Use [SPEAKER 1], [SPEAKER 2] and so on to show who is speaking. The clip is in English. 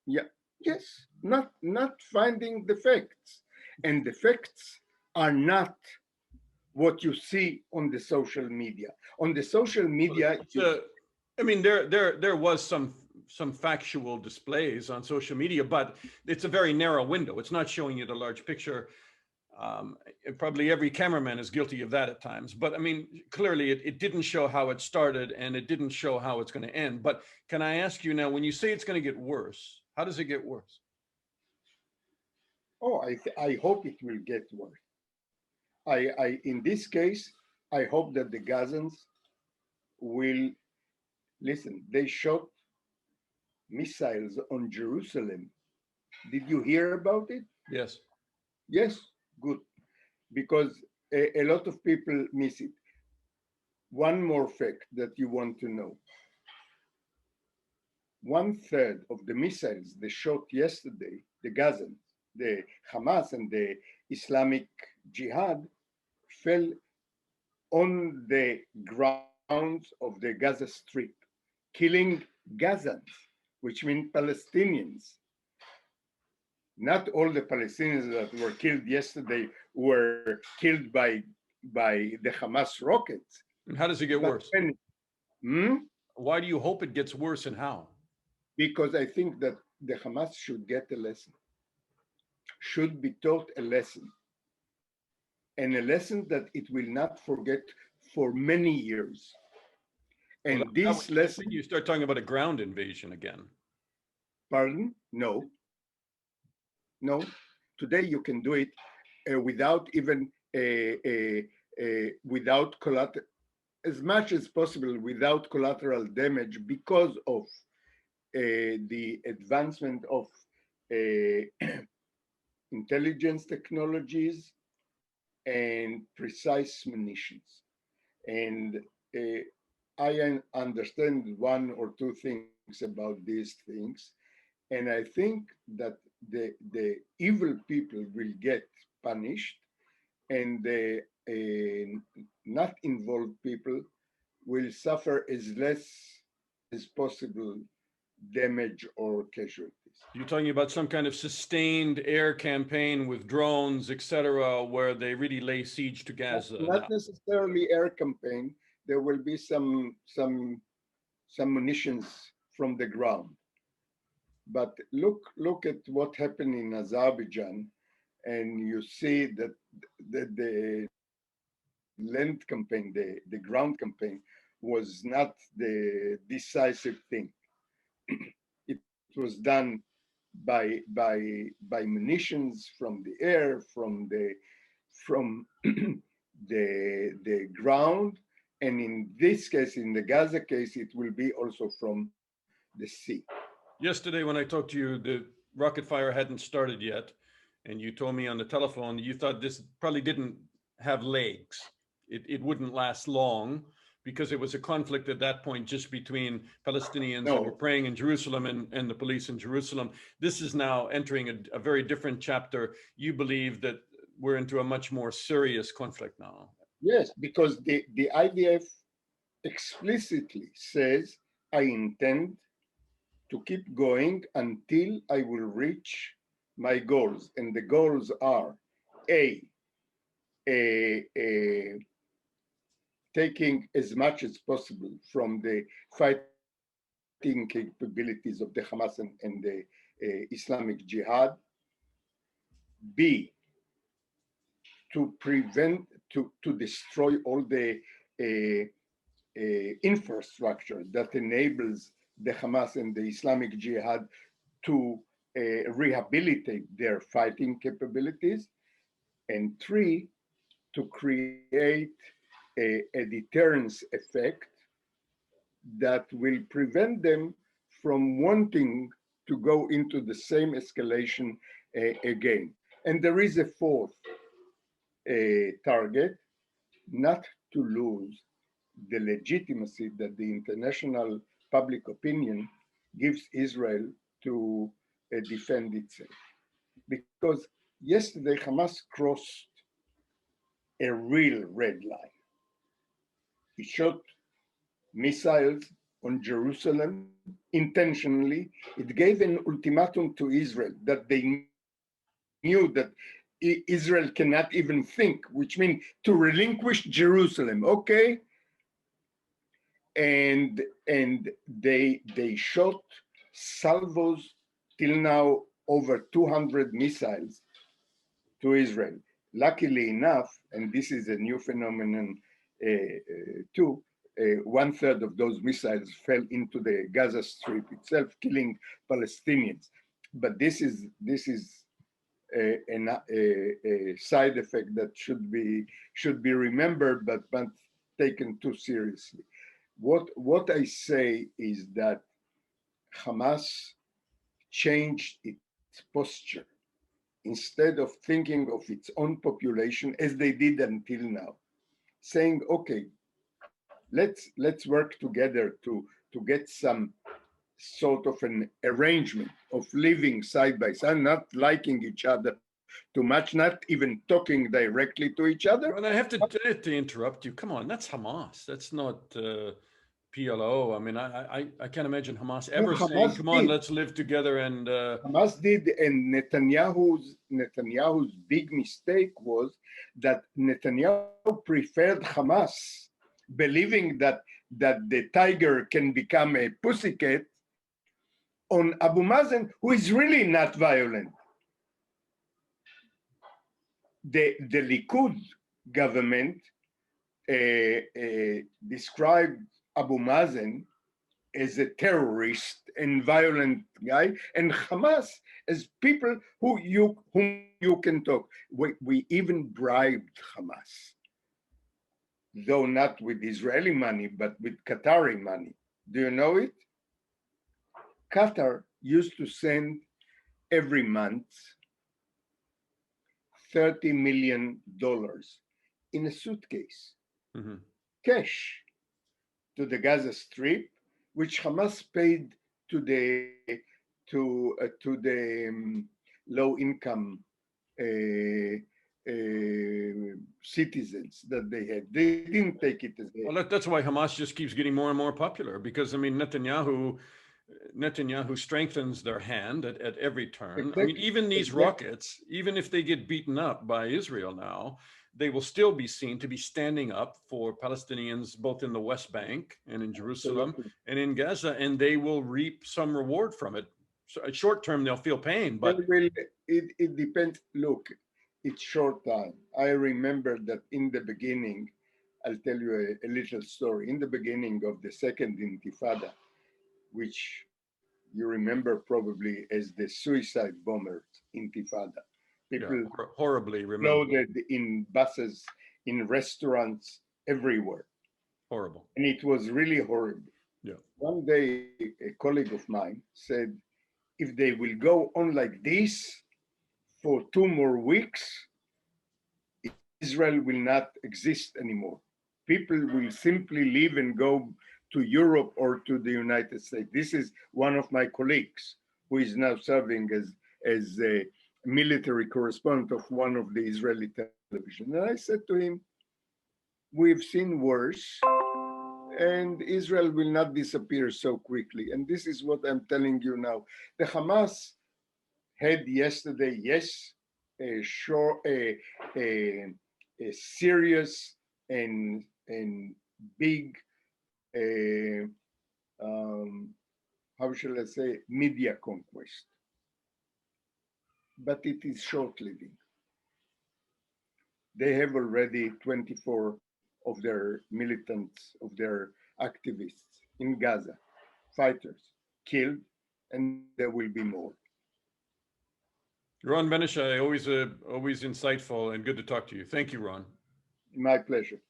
[SPEAKER 1] Yeah, yes, not finding the facts, and the facts are not what you see on the social media. On the social
[SPEAKER 2] Well,
[SPEAKER 1] media,
[SPEAKER 2] it's a, I mean, there was some factual displays on social media, but it's a very narrow window. It's not showing you the large picture. Um, Probably every cameraman is guilty of that at times. But I mean, clearly it didn't show how it started and it didn't show how it's going to end. But can I ask you now, when you say it's going to get worse, how does it get worse?
[SPEAKER 1] oh, I hope it will get worse. In this case, I hope that the Gazans will listen. They shot missiles on Jerusalem. Did you hear about it?
[SPEAKER 2] Yes.
[SPEAKER 1] Yes, good, because a lot of people miss it. One more fact that you want to know: one third of the missiles they shot yesterday, the Gazans, the Hamas, and the Islamic Jihad, fell on the grounds of the Gaza Strip, killing Gazans, which means Palestinians. Not all the Palestinians that were killed yesterday were killed by the Hamas rockets,
[SPEAKER 2] And how does it get
[SPEAKER 1] but
[SPEAKER 2] worse?
[SPEAKER 1] many. Hmm?
[SPEAKER 2] Why do you hope it gets worse and how?
[SPEAKER 1] Because I think that the Hamas should get a lesson, should be taught a lesson, and a lesson that it will not forget for many years.
[SPEAKER 2] Well,
[SPEAKER 1] And
[SPEAKER 2] that
[SPEAKER 1] this
[SPEAKER 2] would, then
[SPEAKER 1] lesson,
[SPEAKER 2] you start talking about a ground invasion again.
[SPEAKER 1] pardon, no, no, today you can do it without even without collateral, as much as possible without collateral damage because of the advancement of intelligence technologies and precise munitions. And I understand one or two things about these things. And I think that the evil people will get punished, and the not involved people will suffer as less as possible damage or casualties.
[SPEAKER 2] You're talking about some kind of sustained air campaign with drones, etc., where they really lay siege to Gaza
[SPEAKER 1] Not
[SPEAKER 2] now.
[SPEAKER 1] necessarily air campaign. There will be some munitions from the ground. But look at what happened in Azerbaijan, and you see that the land campaign, the ground campaign, was not the decisive thing. It was done by munitions from the air, from the ground, and in this case, in the Gaza case, it will be also from the sea.
[SPEAKER 2] Yesterday, when I talked to you, the rocket fire hadn't started yet, and you told me on the telephone you thought this probably didn't have legs. It wouldn't last long because it was a conflict at that point just between Palestinians that were
[SPEAKER 1] No,
[SPEAKER 2] praying in Jerusalem and the police in Jerusalem. This is now entering a very different chapter. You believe that we're into a much more serious conflict now.
[SPEAKER 1] yes, because the IDF explicitly says, I intend to keep going until I will reach my goals. And the goals are A, a, a taking as much as possible from the fighting capabilities of the Hamas and the Islamic Jihad. B, to prevent, to destroy all the infrastructure that enables the Hamas and the Islamic Jihad to rehabilitate their fighting capabilities. And three, to create a deterrence effect that will prevent them from wanting to go into the same escalation again. And there is a fourth target: not to lose the legitimacy that the international public opinion gives Israel to defend itself. Because yesterday Hamas crossed a real red line. It shot missiles on Jerusalem unintentionally, it gave an ultimatum to Israel that they knew that Israel cannot even think, which means to relinquish Jerusalem. Okay, and they shot salvos till now over 200 missiles to Israel. Luckily enough, and this is a new phenomenon too, 1/3 of those missiles fell into the Gaza Strip itself, killing Palestinians. But this is a side effect that should be remembered, but not taken too seriously. What I say is that Hamas changed its posture. Instead of thinking of its own population as they did until now, saying, okay, let's work together to get some sort of an arrangement of living side by side, not liking each other too much, not even talking directly to each other.
[SPEAKER 2] And I have to interrupt you. Come on, that's Hamas. That's not PLO. I mean, I can't imagine Hamas ever saying, "Come on, let's live together." And
[SPEAKER 1] Hamas did, and Netanyahu's big mistake was that Netanyahu preferred Hamas, believing that the tiger can become a pussycat, on Abu Mazen, who is really not violent. The Likud government described Abu Mazen as a terrorist and violent guy, and Hamas as people whom you can talk. We even bribed Hamas, though not with Israeli money, but with Qatari money. Do you know it? Qatar used to send every month $30 million in a suitcase, cash, to the Gaza Strip, which Hamas paid to the low-income citizens that they had. They didn't take it as a...
[SPEAKER 2] Well, that's why Hamas just keeps getting more and more popular, because I mean Netanyahu strengthens their hand at every turn. Exactly. I mean, even these rockets, even if they get beaten up by Israel now, they will still be seen to be standing up for Palestinians, both in the West Bank and in Jerusalem and in Gaza, and they will reap some reward from it. So short term, they'll feel pain, but
[SPEAKER 1] it depends. Look, it's short time. I remember that in the beginning, I'll tell you a little story. In the beginning of the Second Intifada, which you remember probably as the suicide bomber Intifada. People
[SPEAKER 2] horribly
[SPEAKER 1] loaded in buses, in restaurants, everywhere.
[SPEAKER 2] Horrible.
[SPEAKER 1] And it was really horrible.
[SPEAKER 2] Yeah.
[SPEAKER 1] One day, a colleague of mine said, if they will go on like this for 2 more weeks, Israel will not exist anymore. People will simply leave and go to Europe or to the United States. This is one of my colleagues who is now serving as a military correspondent of one of the Israeli television. And I said to him, we've seen worse, and Israel will not disappear so quickly. And this is what I'm telling you now. The Hamas had yesterday, yes, a serious and big, how shall I say, media conquest. But it is short-living. They have already 24 of their militants, of their activists in Gaza, fighters, killed, and there will be more.
[SPEAKER 2] Ron Ben-Yishai, always insightful and good to talk to you. Thank you, Ron.
[SPEAKER 1] My pleasure.